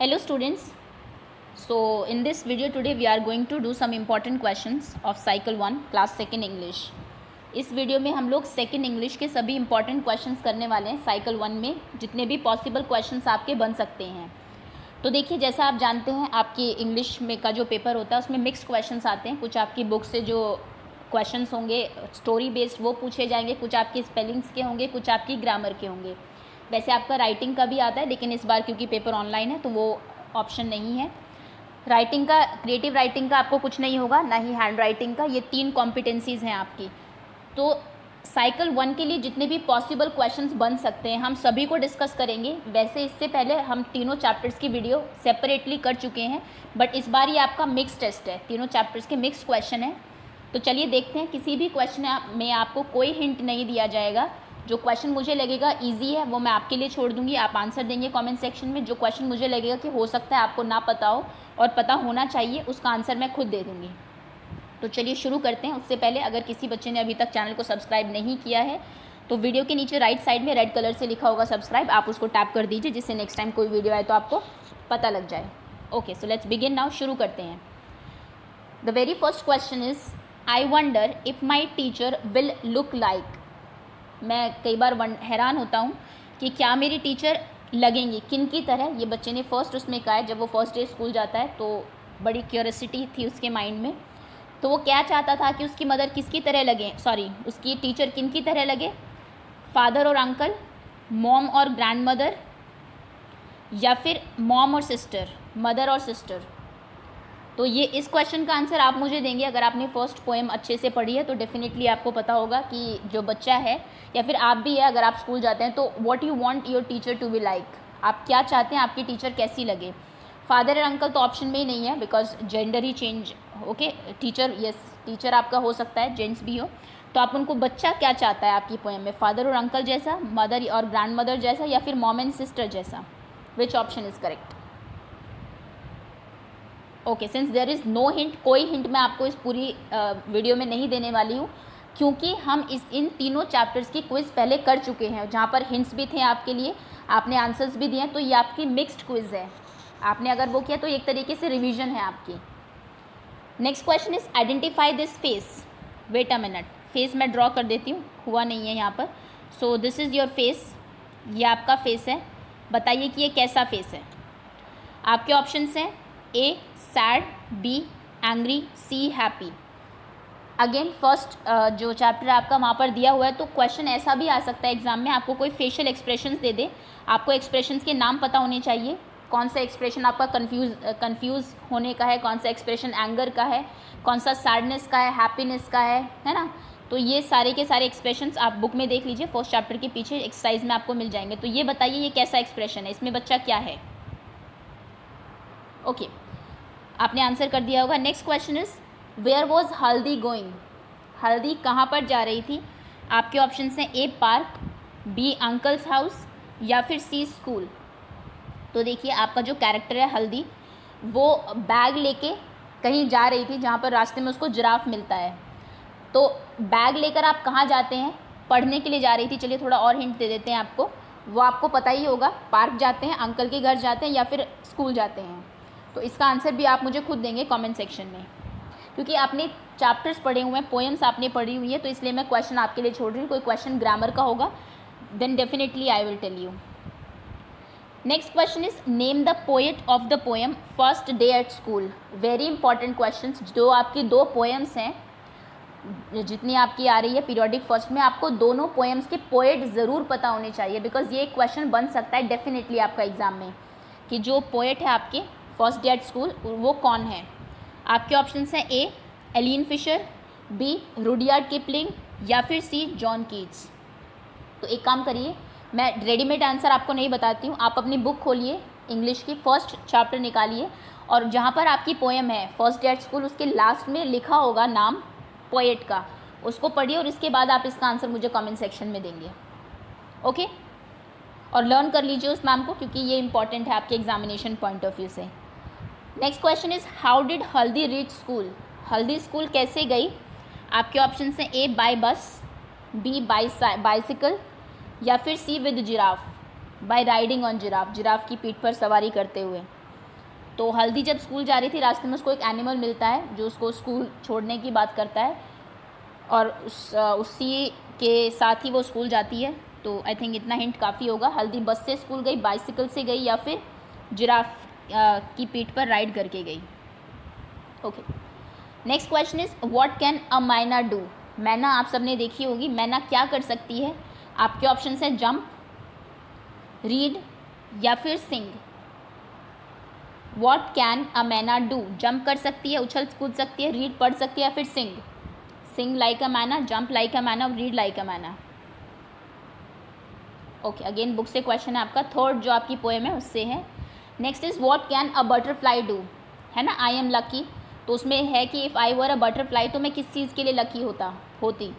Hello students. So in this video today we are going to do some important questions of cycle 1 class 2nd English. इस video में हम लोग second English के सभी important questions करने वाले हैं साइकिल 1 में, जितने भी पॉसिबल क्वेश्चंस आपके बन सकते हैं। तो देखिए, जैसा आप जानते हैं आपकी इंग्लिश में का जो पेपर होता है उसमें मिक्स्ड क्वेश्चंस आते हैं। कुछ आपकी बुक से जो क्वेश्चंस होंगे स्टोरी बेस्ड वो पूछे जाएंगे, कुछ आपकी स्पेलिंग्स के होंगे, कुछ आपकी ग्रामर के होंगे। वैसे आपका राइटिंग का भी आता है, लेकिन इस बार क्योंकि पेपर ऑनलाइन है तो वो ऑप्शन नहीं है। राइटिंग का, क्रिएटिव राइटिंग का आपको कुछ नहीं होगा, ना ही हैंड राइटिंग का। ये 3 कॉम्पिटेंसीज़ हैं आपकी। तो साइकिल 1 के लिए जितने भी पॉसिबल क्वेश्चंस बन सकते हैं हम सभी को डिस्कस करेंगे। वैसे इससे पहले हम तीनों चैप्टर्स की वीडियो सेपरेटली कर चुके हैं, बट इस बार ये आपका मिक्स टेस्ट है, तीनों चैप्टर्स के मिक्स क्वेश्चन है। तो चलिए देखते हैं। किसी भी क्वेश्चन में आपको कोई हिंट नहीं दिया जाएगा। जो क्वेश्चन मुझे लगेगा ईजी है वो मैं आपके लिए छोड़ दूंगी, आप आंसर देंगे कमेंट सेक्शन में। जो क्वेश्चन मुझे लगेगा कि हो सकता है आपको ना पता हो और पता होना चाहिए, उसका आंसर मैं खुद दे दूंगी। तो चलिए शुरू करते हैं। उससे पहले अगर किसी बच्चे ने अभी तक चैनल को सब्सक्राइब नहीं किया है तो वीडियो के नीचे राइट साइड में रेड कलर से लिखा होगा सब्सक्राइब, आप उसको टैप कर दीजिए, जिससे नेक्स्ट टाइम कोई वीडियो आए तो आपको पता लग जाए। Okay, so let's begin now. शुरू करते हैं। The very first question is, I wonder if my teacher will look like. मैं कई बार हैरान होता हूँ कि क्या मेरी टीचर लगेंगी, किन की तरह। ये बच्चे ने फर्स्ट उसमें कहा है, जब वो फर्स्ट डे स्कूल जाता है तो बड़ी क्यूरियोसिटी थी उसके माइंड में। तो वो क्या चाहता था कि उसकी मदर किसकी तरह लगे, उसकी टीचर किन की तरह लगे, फादर और अंकल, मॉम और ग्रैंड मदर, या फिर मॉम और सिस्टर, मदर और सिस्टर। तो ये इस क्वेश्चन का आंसर आप मुझे देंगे। अगर आपने फर्स्ट पोएम अच्छे से पढ़ी है तो डेफिनेटली आपको पता होगा कि जो बच्चा है या फिर आप भी है, अगर आप स्कूल जाते हैं तो what you want your teacher to be like, आप क्या चाहते हैं आपकी टीचर कैसी लगे। फादर और अंकल तो ऑप्शन में ही नहीं है, because gender he change. Okay, teacher, yes, teacher आपका हो सकता है जेंट्स भी हो। तो आप उनको, बच्चा क्या चाहता है आपकी पोएम में, फादर और अंकल जैसा, मदर और ग्रैंड मदर जैसा, या फिर मॉम एंड सिस्टर जैसा। Which option is correct? Okay, since there is no hint, कोई हिंट मैं आपको इस पूरी वीडियो में नहीं देने वाली हूँ, क्योंकि हम इन तीनों चैप्टर्स की क्विज़ पहले कर चुके हैं, जहाँ पर हिंट्स भी थे आपके लिए, आपने आंसर्स भी दिए हैं। तो ये आपकी मिक्स्ड क्विज़ है। आपने अगर वो किया तो एक तरीके से रिवीजन है आपकी। Next question is, identify this face. Wait a minute, face मैं ड्रॉ कर देती हूँ, हुआ नहीं है यहाँ पर। So this is your face, ये आपका फेस है। बताइए कि ये कैसा फेस है। आपके ऑप्शंस हैं A sad, B angry, C happy. Again first जो चैप्टर आपका वहाँ पर दिया हुआ है, तो क्वेश्चन ऐसा भी आ सकता है एग्जाम में, आपको कोई फेशियल एक्सप्रेशंस दे दे, आपको एक्सप्रेशंस के नाम पता होने चाहिए। कौन सा एक्सप्रेशन आपका कंफ्यूज होने का है, कौन सा एक्सप्रेशन एंगर का है, कौन सा सैडनेस का है, हैप्पीनेस का है ना। तो ये सारे के सारे एक्सप्रेशंस आप बुक में देख लीजिए, फर्स्ट चैप्टर के पीछे एक्सरसाइज में आपको मिल जाएंगे। तो ये बताइए ये कैसा एक्सप्रेशन है, इसमें बच्चा क्या है। ओके, आपने आंसर कर दिया होगा। Next question is, where was Haldi going. Haldi कहाँ पर जा रही थी। आपके ऑप्शन हैं A park, B uncle's house, या फिर सी स्कूल। तो देखिए, आपका जो कैरेक्टर है हल्दी, वो बैग लेके कहीं जा रही थी, जहाँ पर रास्ते में उसको जिराफ मिलता है। तो बैग लेकर आप कहाँ जाते हैं, पढ़ने के लिए जा रही थी। चलिए थोड़ा और हिंट दे देते हैं आपको, वो आपको पता ही होगा। पार्क जाते हैं, अंकल के घर जाते हैं, या फिर स्कूल जाते हैं। तो इसका आंसर भी आप मुझे खुद देंगे कमेंट सेक्शन में, क्योंकि आपने चैप्टर्स पढ़े हुए हैं, पोएम्स आपने पढ़ी हुई है, तो इसलिए मैं क्वेश्चन आपके लिए छोड़ रही हूँ। कोई क्वेश्चन ग्रामर का होगा then definitely I will tell you. Next question is, name the poet of the poem first day at school. Very important question. जो आपकी 2 पोएम्स हैं, जितनी आपकी आ रही है पीरियोडिक फर्स्ट में, आपको दोनों पोएम्स के पोएट ज़रूर पता होने चाहिए, बिकॉज ये एक क्वेश्चन बन सकता है डेफिनेटली आपका एग्जाम में, कि जो पोएट है आपके फर्स्ट डे एट स्कूल वो कौन है। आपके ऑप्शंस हैं A Elin Fisher, B Rudyard Kipling, या फिर सी जॉन कीट्स। तो एक काम करिए, मैं रेडीमेड आंसर आपको नहीं बताती हूँ, आप अपनी बुक खोलिए, इंग्लिश की फर्स्ट चैप्टर निकालिए, और जहाँ पर आपकी पोएम है फर्स्ट डे एट स्कूल, उसके लास्ट में लिखा होगा नाम पोएट का, उसको पढ़िए, और इसके बाद आप इसका आंसर मुझे कमेंट सेक्शन में देंगे। ओके, और लर्न कर लीजिए उस नाम को, क्योंकि ये इंपॉर्टेंट है आपके एग्जामिनेशन पॉइंट ऑफ व्यू से। Next question is, how did Haldi reach school. Haldi school कैसे गई। आपके ऑप्शन हैं A by bus, B bicycle, या फिर C with giraffe, by riding on giraffe, giraffe की पीठ पर सवारी करते हुए। तो हल्दी जब स्कूल जा रही थी, रास्ते में उसको एक एनिमल मिलता है जो उसको स्कूल छोड़ने की बात करता है, और उसी के साथ ही वो स्कूल जाती है। तो आई थिंक इतना हिंट काफ़ी होगा। हल्दी बस से स्कूल गई, बाइसिकल से गई, या फिर जिराफ की पीठ पर राइड करके गई। Okay, next question is what can अ मैना डू। मैना आप सबने देखी होगी, मैना क्या कर सकती है? आपके ऑप्शन है जंप, रीड या फिर सिंग। व्हाट कैन अ मैना डू, जंप कर सकती है, उछल कूद सकती है, रीड पढ़ सकती है, या फिर सिंग। सिंग लाइक अ मैना, जंप लाइक अ मैना, रीड लाइक अ मैना। ओके, अगेन बुक से क्वेश्चन है आपका, थर्ड जो आपकी पोएम है उससे है। Next is what can a butterfly do, है ना, आई एम लकी। तो उसमें है कि if I were a butterfly, तो मैं किस चीज़ के लिए लकी होती।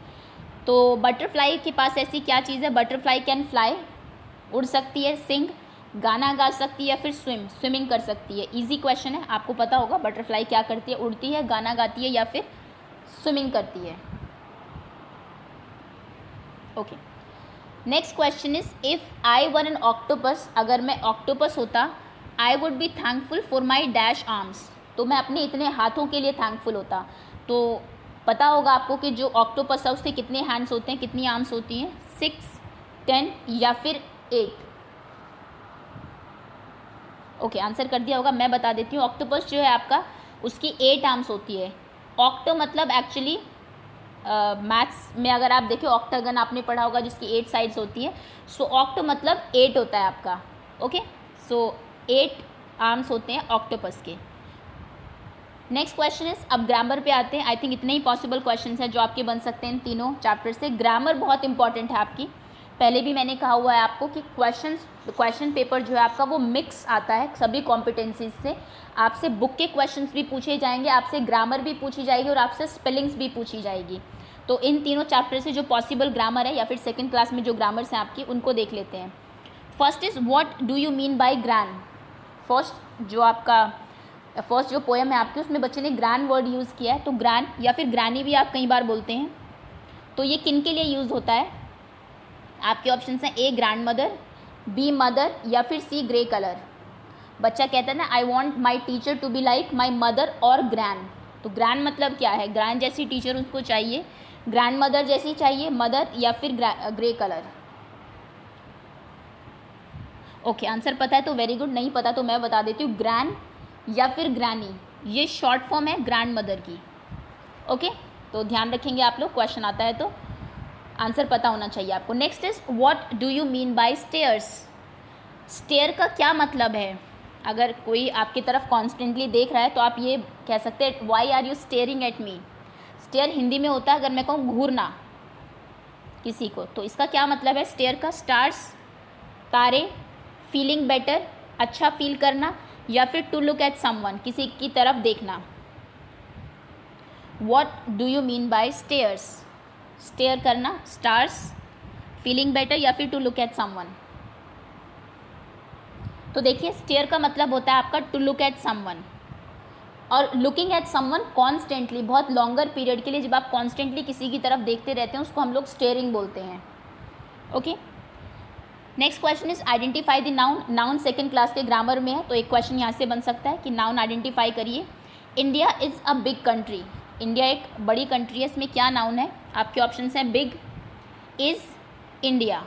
तो बटरफ्लाई के पास ऐसी क्या चीज़ है? बटरफ्लाई कैन फ्लाई, उड़ सकती है, सिंग गाना गा सकती है, या फिर स्विमिंग कर सकती है। इजी क्वेश्चन है, आपको पता होगा बटरफ्लाई क्या करती है, उड़ती है, गाना गाती है, या फिर स्विमिंग करती है। Okay, next question is if I were N octopus, अगर मैं ऑक्टोपस होता, I would be thankful for my dash arms, तो मैं अपने इतने हाथों के लिए थैंकफुल होता। तो पता होगा आपको कि जो ऑक्टोपस है उसके कितने हैंड्स होते हैं, कितनी आर्म्स होती हैं? 6, 10 या फिर 8। ओके, आंसर कर दिया होगा, मैं बता देती हूँ। ऑक्टोपस जो है आपका, उसकी 8 आर्म्स होती है। ऑक्टो मतलब एक्चुअली मैथ्स में अगर आप देखिए ऑक्टागन आपने पढ़ा होगा जिसकी 8 साइड्स होती है। सो ऑक्टो मतलब 8 होता है आपका। ओके, सो 8 आर्म्स होते हैं ऑक्टोपस के। नेक्स्ट क्वेश्चन इज, अब ग्रामर पे आते हैं। आई थिंक इतने ही पॉसिबल क्वेश्चंस हैं जो आपके बन सकते हैं इन तीनों चैप्टर से। ग्रामर बहुत इंपॉर्टेंट है आपकी, पहले भी मैंने कहा हुआ है आपको कि क्वेश्चन पेपर जो है आपका वो मिक्स आता है सभी कॉम्पिटेंसीज से। आपसे बुक के क्वेश्चंस भी पूछे जाएंगे, आपसे ग्रामर भी पूछी जाएगी, और आपसे स्पेलिंग्स भी पूछी जाएगी। तो इन तीनों चैप्टर से जो पॉसिबल ग्रामर है, या फिर सेकेंड क्लास में जो ग्रामर्स हैं आपकी, उनको देख लेते हैं। First is what do you mean by grand. First जो पोएम है आपकी, उसमें बच्चे ने ग्रैंड वर्ड यूज़ किया है। तो ग्रैंड या फिर ग्रैनी भी आप कई बार बोलते हैं। तो ये किन के लिए यूज़ होता है? आपके ऑप्शन हैं A grandmother, B mother, या फिर सी ग्रे कलर। बच्चा कहता है ना, I want my teacher to be like my mother और ग्रैंड। तो ग्रैंड मतलब क्या है? ग्रैंड जैसी टीचर उसको चाहिए, ग्रैंड मदर जैसी चाहिए, मदर, या फिर ग्रे कलर। ओके, आंसर पता है तो वेरी गुड, नहीं पता तो मैं बता देती हूँ, ग्रैंड या फिर ग्रैनी, ये शॉर्ट फॉर्म है ग्रैंड मदर की। ओके, तो ध्यान रखेंगे आप लोग, क्वेश्चन आता है तो आंसर पता होना चाहिए आपको। Next is what do you mean by stares. Stare का क्या मतलब है? अगर कोई आपकी तरफ कॉन्स्टेंटली देख रहा है तो आप ये कह सकते हैं, why are you staring at me. Stare Hindi में होता है, अगर मैं कहूँ घूरना किसी को, तो इसका क्या मतलब है स्टेयर का? स्टार्स, तारे, फीलिंग बेटर, अच्छा फील करना, या फिर टू लुक एट समवन, किसी की तरफ देखना। What do you mean by stares. Stare करना, स्टार्स, फीलिंग बेटर, या फिर टू लुक एट समवन। तो देखिए, स्टेयर का मतलब होता है आपका टू लुक एट समवन, और लुकिंग एट समवन कॉन्स्टेंटली, बहुत लॉन्गर पीरियड के लिए जब आप कॉन्स्टेंटली किसी की तरफ देखते रहते हैं उसको हम लोग स्टेयरिंग बोलते हैं। Okay, next question is identify the noun. Noun second class के ग्रामर में है, तो एक क्वेश्चन यहाँ से बन सकता है कि नाउन आइडेंटिफाई करिए। India is a big country. India एक बड़ी कंट्री है, इसमें क्या नाउन है? आपके ऑप्शन हैं बिग, इज़, इंडिया।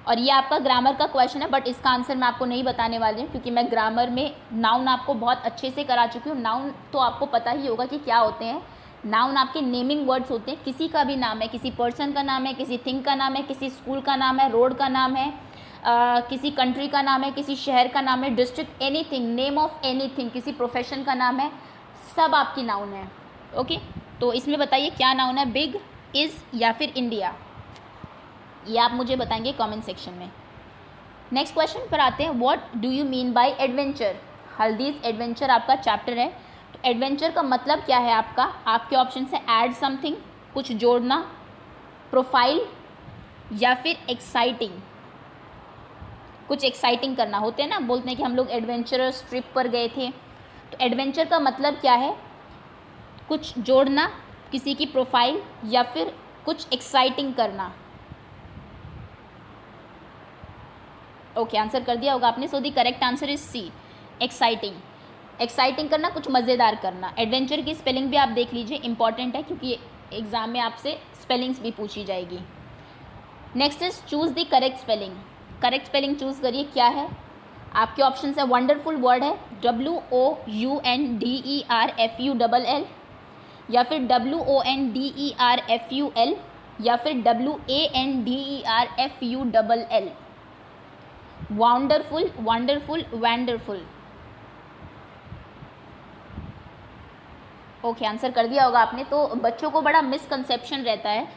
और ये आपका ग्रामर का क्वेश्चन है, बट इसका आंसर मैं आपको नहीं बताने वाली हूँ, क्योंकि मैं ग्रामर में नाउन आपको बहुत अच्छे से करा चुकी हूँ। नाउन तो आपको पता ही होगा कि क्या होते हैं। नाउन आपके नेमिंग वर्ड्स होते हैं, किसी का भी नाम है, किसी पर्सन का नाम है, किसी थिंग का नाम है, किसी स्कूल का नाम है, रोड का नाम है, किसी कंट्री का नाम है, किसी शहर का नाम है, district, anything, name of anything, किसी प्रोफेशन का नाम है, सब आपकी नाउन है। ओके, तो इसमें बताइए क्या नाउन है, बिग, इज़ या फिर इंडिया? ये आप मुझे बताएंगे कमेंट सेक्शन में। नेक्स्ट क्वेश्चन पर आते हैं, what do you mean by adventure. Haldi's adventure आपका चैप्टर है, तो एडवेंचर का मतलब क्या है आपका? आपके ऑप्शन है ऐड समथिंग, कुछ जोड़ना, प्रोफाइल, या फिर एक्साइटिंग, कुछ एक्साइटिंग करना। होते हैं ना, बोलते हैं कि हम लोग एडवेंचरस ट्रिप पर गए थे। तो एडवेंचर का मतलब क्या है? कुछ जोड़ना, किसी की प्रोफाइल, या फिर कुछ एक्साइटिंग करना। ओके, आंसर कर दिया होगा आपने। So the correct answer is C, exciting. Exciting करना, कुछ मज़ेदार करना। एडवेंचर की स्पेलिंग भी आप देख लीजिए, इंपॉर्टेंट है क्योंकि एग्ज़ाम में आपसे स्पेलिंग्स भी पूछी जाएगी। Next is choose the correct spelling. Correct spelling choose करिए, क्या है आपके ऑप्शन है। वंडरफुल वर्ड है WOUNDERFULL, या फिर WONDERFUL, या फिर WANDERFULL। Wonderful, wonderful, wonderful. Okay, answer कर दिया होगा आपने। तो बच्चों को बड़ा मिसकंसेप्शन रहता है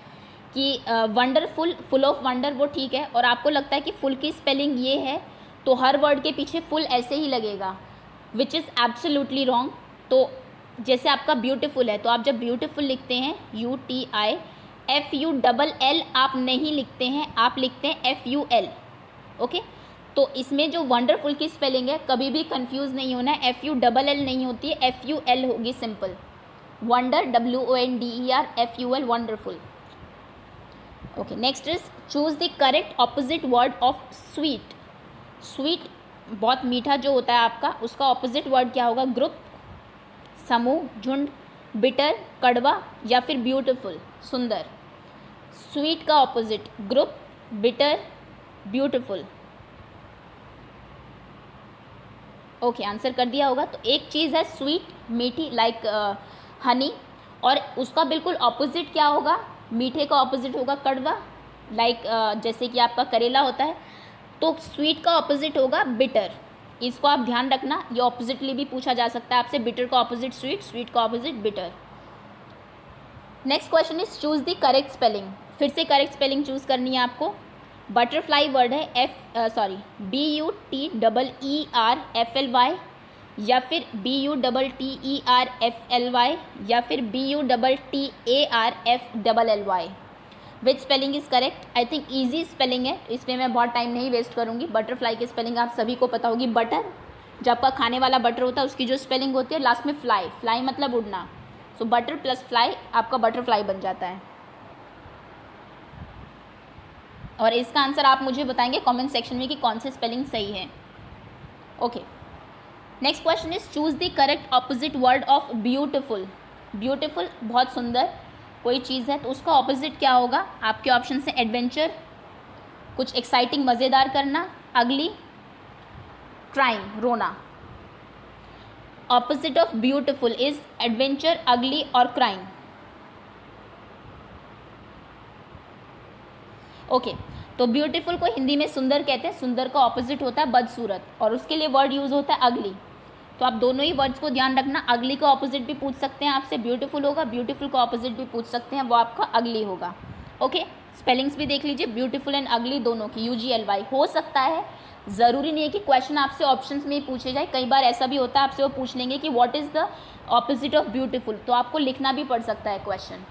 कि वंडरफुल, फुल ऑफ वंडर वो ठीक है, और आपको लगता है कि फुल की स्पेलिंग ये है तो हर वर्ड के पीछे फुल ऐसे ही लगेगा, विच इज़ एब्सोल्युटली रॉन्ग। तो जैसे आपका ब्यूटीफुल है, तो आप जब ब्यूटीफुल लिखते हैं UTIFULL आप नहीं लिखते हैं, आप लिखते हैं FUL। ओके, तो इसमें जो वंडरफुल की स्पेलिंग है, कभी भी कंफ्यूज नहीं होना है, FULL नहीं होती है, FUL होगी simple. Wonder, WONDERFUL, wonderful. Okay, next is choose the correct opposite word of sweet. Sweet बहुत मीठा जो होता है आपका, उसका ऑपोजिट वर्ड क्या होगा। ग्रुप, समूह, झुंड, बिटर, कड़वा, या फिर ब्यूटीफुल, सुंदर। स्वीट का opposite group, bitter, beautiful. Okay, answer कर दिया होगा। तो एक चीज़ है स्वीट, मीठी, लाइक हनी, और उसका बिल्कुल ऑपोजिट क्या होगा, मीठे का ऑपोजिट होगा कड़वा, लाइक जैसे कि आपका करेला होता है। तो स्वीट का ऑपोजिट होगा बिटर। इसको आप ध्यान रखना, ये ऑपोजिटली भी पूछा जा सकता है आपसे। बिटर का ऑपोजिट स्वीट, स्वीट का opposite bitter. Next question is choose the correct spelling. फिर से करेक्ट स्पेलिंग चूज करनी है आपको। बटरफ्लाई वर्ड है BUTEERFLY, या फिर BUTTERFLY, या फिर BUTTARFLLY। Which spelling is correct. I think easy spelling है, इसमें मैं बहुत टाइम नहीं वेस्ट करूँगी। बटरफ्लाई की स्पेलिंग आप सभी को पता होगी। बटर, जब आपका खाने वाला बटर होता है उसकी जो स्पेलिंग होती है, लास्ट में फ्लाई, फ्लाई मतलब उड़ना। सो बटर प्लस फ्लाई आपका बटरफ्लाई बन जाता है। और इसका आंसर आप मुझे बताएंगे कमेंट सेक्शन में कि कौन सी स्पेलिंग सही है। Okay, next question is choose the correct opposite word of beautiful. Beautiful बहुत सुंदर कोई चीज़ है, तो उसका ऑपोजिट क्या होगा। आपके ऑप्शन से एडवेंचर, कुछ एक्साइटिंग मज़ेदार करना, अगली, क्राइम, रोना। Opposite of beautiful is adventure, अगली और क्राइम। ओके, तो ब्यूटीफुल को हिंदी में सुंदर कहते हैं। सुंदर का ऑपोजिट होता है बदसूरत, और उसके लिए वर्ड यूज़ होता है अगली। तो आप दोनों ही वर्ड्स को ध्यान रखना। अगली का ऑपोजिट भी पूछ सकते हैं आपसे, ब्यूटीफुल होगा। ब्यूटीफुल का ऑपोजिट भी पूछ सकते हैं, वो आपका अगली होगा। ओके, स्पेलिंग्स भी देख लीजिए, ब्यूटीफुल एंड अगली दोनों की, UGLY। हो सकता है, ज़रूरी नहीं है कि क्वेश्चन आपसे ऑप्शंस में ही पूछे जाए। कई बार ऐसा भी होता है आपसे वो पूछ लेंगे कि what is the opposite of beautiful, तो आपको लिखना भी पड़ सकता है question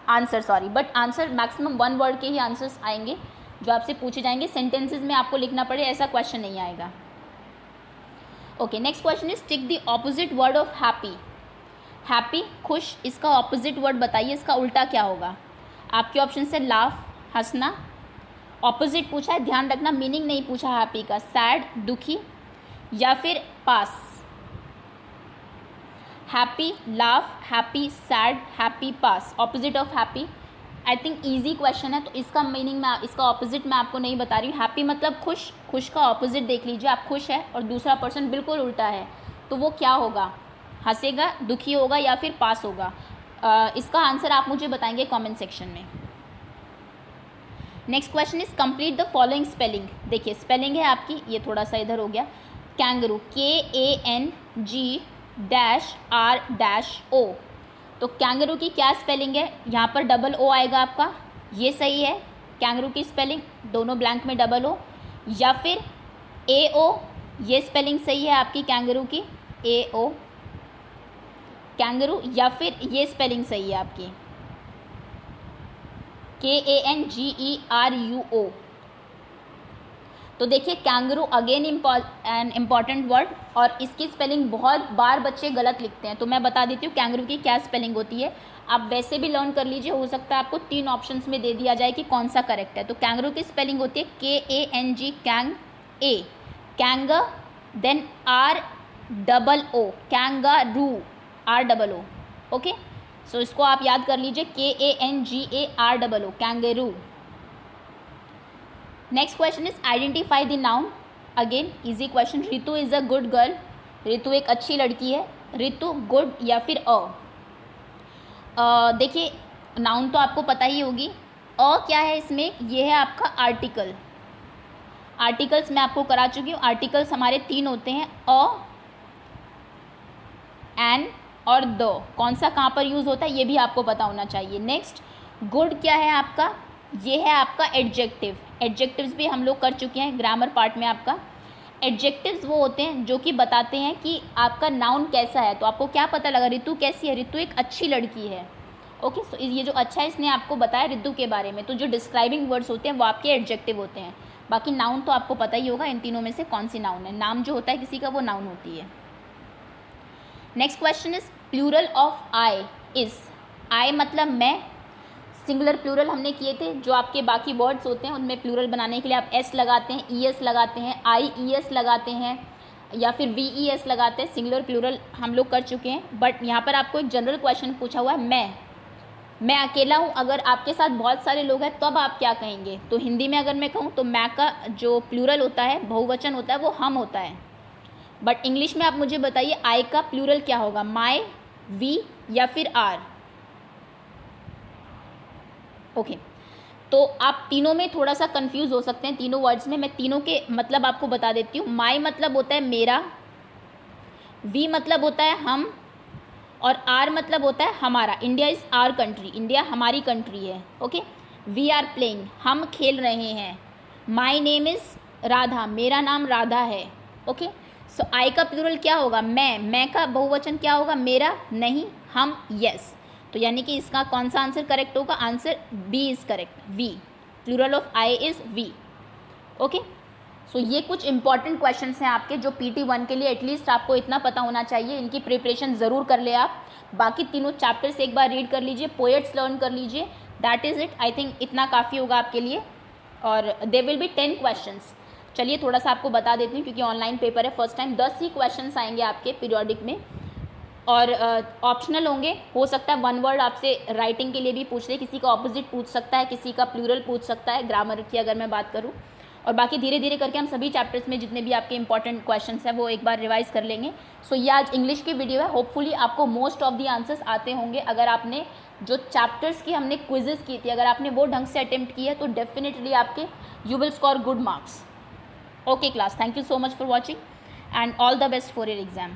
answer, sorry, but answer maximum 1 word के ही आंसर्स आएंगे जो आपसे पूछे जाएंगे। सेंटेंसेज में आपको लिखना पड़े ऐसा क्वेश्चन नहीं आएगा। Okay, next question is tick the opposite word of happy. Happy, खुश, इसका ऑपोजिट वर्ड बताइए, इसका उल्टा क्या होगा। आपके ऑप्शन से लाफ, हंसना। ऑपोजिट पूछा है, ध्यान रखना, मीनिंग नहीं पूछा हैप्पी का। सैड, दुखी, या फिर pass. Happy, laugh, happy, sad, happy, pass. Opposite of happy. I think easy question है, तो इसका मीनिंग मैं, इसका ऑपोजिट मैं आपको नहीं बता रही हूँ। हैप्पी मतलब खुश, खुश का ऑपोजिट देख लीजिए। आप खुश है और दूसरा पर्सन बिल्कुल उल्टा है, तो वो क्या होगा, हंसेगा, दुखी होगा, या फिर पास होगा। इसका आंसर आप मुझे बताएंगे कमेंट सेक्शन में। Next question is complete the following spelling. देखिए स्पेलिंग है आपकी, ये थोड़ा सा इधर हो गया। Kangaroo, KANG-R-O। तो कैंगरू की क्या स्पेलिंग है, यहाँ पर डबल ओ आएगा आपका, ये सही है कैंगरू की स्पेलिंग, दोनों ब्लैंक में डबल ओ, या फिर AO, ये स्पेलिंग सही है आपकी कैंगरू की, AO कैंगरू, या फिर ये स्पेलिंग सही है आपकी KANGERUO। तो देखिए kangaroo again an important word, और इसकी स्पेलिंग बहुत बार बच्चे गलत लिखते हैं, तो मैं बता देती हूँ कैंगरू की क्या स्पेलिंग होती है। आप वैसे भी लर्न कर लीजिए, हो सकता है आपको 3 ऑप्शंस में दे दिया जाए कि कौन सा करेक्ट है। तो कैंगरू की स्पेलिंग होती है KANG, कैंग, A कैंगर, then KANGAROO, kangaroo, ROO, okay. So इसको आप याद कर लीजिए, KANGAROO, kangaroo. Next question is identify the noun. Again easy question. Ritu is a good girl, Ritu एक अच्छी लड़की है। रितु गुड या फिर देखिए नाउन तो आपको पता ही होगी। क्या है इसमें, ये है आपका आर्टिकल। आर्टिकल्स मैं आपको करा चुकी हूँ। आर्टिकल्स हमारे 3 होते हैं, एन और द। कौन सा कहाँ पर यूज़ होता है ये भी आपको पता होना चाहिए। नेक्स्ट गुड क्या है आपका, ये है आपका एडजेक्टिव। एडजेक्टिव्स भी हम लोग कर चुके हैं ग्रामर पार्ट में। आपका एडजेक्टिव्स वो होते हैं जो कि बताते हैं कि आपका नाउन कैसा है। तो आपको क्या पता लगा, रितु कैसी है, रितु एक अच्छी लड़की है, ओके। सो ये जो अच्छा है इसने आपको बताया रितु के बारे में। तो जो डिस्क्राइबिंग वर्ड्स होते हैं वो आपके एडजेक्टिव होते हैं। बाकी नाउन तो आपको पता ही होगा इन तीनों में से कौन सी नाउन है। नाम जो होता है किसी का वो नाउन होती है। Next question is plural of I is. I मतलब मैं। सिंगुलर प्लूरल हमने किए थे, जो आपके बाकी वर्ड्स होते हैं उनमें प्लूरल बनाने के लिए आप एस लगाते हैं, ES लगाते हैं, IES लगाते हैं या फिर VES लगाते हैं। सिंगुलर प्लूरल हम लोग कर चुके हैं। बट यहाँ पर आपको एक जनरल क्वेश्चन पूछा हुआ है, मैं अकेला हूँ, अगर आपके साथ बहुत सारे लोग हैं तब आप क्या कहेंगे। तो हिंदी में अगर मैं कहूँ तो मैं का जो प्लूरल होता है, बहुवचन होता है, वो हम होता है। बट इंग्लिश में आप मुझे बताइए आई का प्लूरल क्या होगा, माई, वी या फिर आर। ओके तो आप तीनों में थोड़ा सा कंफ्यूज हो सकते हैं, तीनों वर्ड्स में। मैं तीनों के मतलब आपको बता देती हूँ। माई मतलब होता है मेरा, वी मतलब होता है हम, और आर मतलब होता है हमारा। India is our country, India हमारी कंट्री है, ओके। वी आर प्लेइंग, हम खेल रहे हैं। माई नेम इज़ राधा, मेरा नाम राधा है, ओके। सो आई का प्लूरल क्या होगा, मैं का बहुवचन क्या होगा, मेरा, नहीं, हम, यस। तो यानी कि इसका कौन सा आंसर करेक्ट होगा, answer B is correct, we. Plural of I is we, okay. So ये कुछ इंपॉर्टेंट क्वेश्चंस हैं आपके, जो PT1 के लिए एटलीस्ट आपको इतना पता होना चाहिए। इनकी प्रिपरेशन ज़रूर कर ले आप। बाकी तीनों चैप्टर्स एक बार रीड कर लीजिए, पोएट्स लर्न कर लीजिए, that is it. I think इतना काफ़ी होगा आपके लिए। और दे विल बी 10 क्वेश्चंस। चलिए थोड़ा सा आपको बता देती हूँ, क्योंकि ऑनलाइन पेपर है फर्स्ट टाइम। 10 ही क्वेश्चंस आएंगे आपके पीरियोडिक में, और ऑप्शनल होंगे। हो सकता है 1 वर्ड आपसे राइटिंग के लिए भी पूछ ले, किसी का ऑपोजिट पूछ सकता है, किसी का प्लूरल पूछ सकता है, ग्रामर की अगर मैं बात करूँ। और बाकी धीरे धीरे करके हम सभी चैप्टर्स में जितने भी आपके इंपॉर्टेंट क्वेश्चंस हैं वो एक बार रिवाइज कर लेंगे। सो ये आज इंग्लिश की वीडियो है। होपफुली आपको मोस्ट ऑफ द आंसर्स आते होंगे। अगर आपने जो चैप्टर्स की हमने क्विजेस की थी, अगर आपने वो ढंग से अटेम्प्ट की है तो डेफिनेटली आपके you will score good marks. Okay class, thank you so much for watching and all the best for your exam.